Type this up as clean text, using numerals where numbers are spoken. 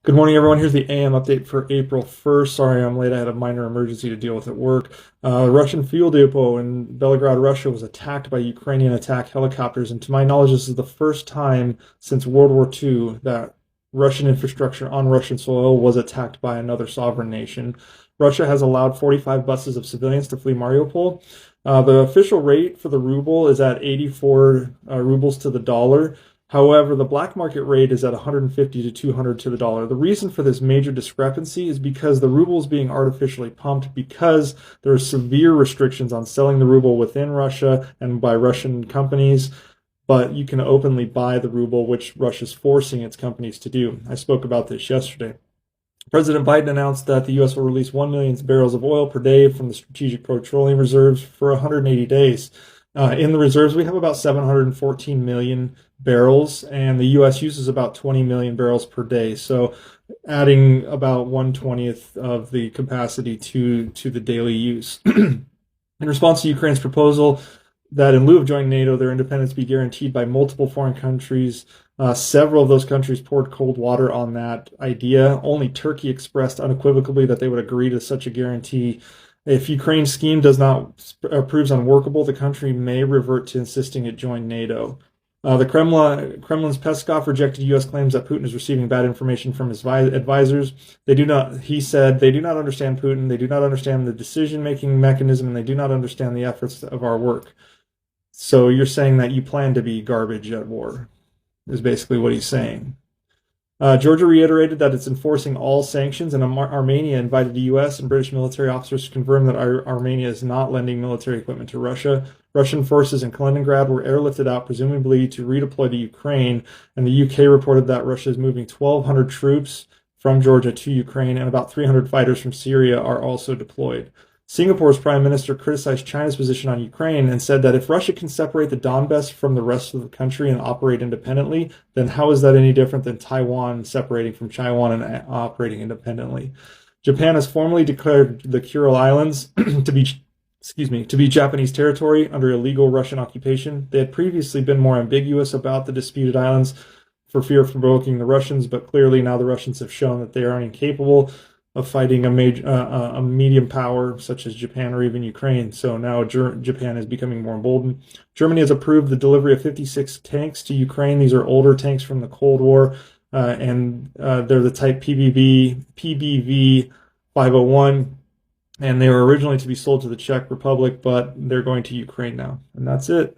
Good morning, everyone. Here's the AM update for April 1st. Sorry I'm late. I had a minor emergency to deal with at work. The Russian fuel depot in Belgorod, Russia was attacked by Ukrainian attack helicopters. And to my knowledge, this is the first time since World War II that Russian infrastructure on Russian soil was attacked by another sovereign nation. Russia has allowed 45 buses of civilians to flee Mariupol. The official rate for the ruble is at 84 rubles to the dollar. However, the black market rate is at 150 to 200 to the dollar. The reason for this major discrepancy is because the ruble is being artificially pumped because there are severe restrictions on selling the ruble within Russia and by Russian companies, but you can openly buy the ruble, which Russia is forcing its companies to do. I spoke about this yesterday. President Biden announced that the U.S. will release 1 million barrels of oil per day from the Strategic Petroleum Reserves for 180 days. In the reserves, we have about 714 million barrels, and the U.S. uses about 20 million barrels per day. So adding about 1/20th of the capacity to the daily use. In response to Ukraine's proposal that in lieu of joining NATO, their independence be guaranteed by multiple foreign countries, several of those countries poured cold water on that idea. Only Turkey expressed unequivocally that they would agree to such a guarantee. If Ukraine's scheme proves unworkable, the country may revert to insisting it join NATO. The Kremlin's Peskov rejected U.S. claims that Putin is receiving bad information from his advisors. He said, they do not understand Putin, they do not understand the decision-making mechanism, and they do not understand the efforts of our work. So you're saying that you plan to be garbage at war, is basically what he's saying. Georgia reiterated that it's enforcing all sanctions, and Armenia invited the U.S. and British military officers to confirm that Armenia is not lending military equipment to Russia. Russian forces in Kaliningrad were airlifted out, presumably to redeploy to Ukraine, and the UK reported that Russia is moving 1,200 troops from Georgia to Ukraine, and about 300 fighters from Syria are also deployed. Singapore's prime minister criticized China's position on Ukraine and said that if Russia can separate the Donbass from the rest of the country and operate independently, then how is that any different than Taiwan separating from Taiwan and operating independently? Japan has formally declared the Kuril Islands to be Japanese territory under illegal Russian occupation. They had previously been more ambiguous about the disputed islands for fear of provoking the Russians, but clearly now the Russians have shown that they are incapable of fighting a medium power such as Japan or even Ukraine. So now Japan is becoming more emboldened. Germany has approved the delivery of 56 tanks to Ukraine. These are older tanks from the Cold War, and they're the type PBV 501, and they were originally to be sold to the Czech Republic, but they're going to Ukraine now. And that's it.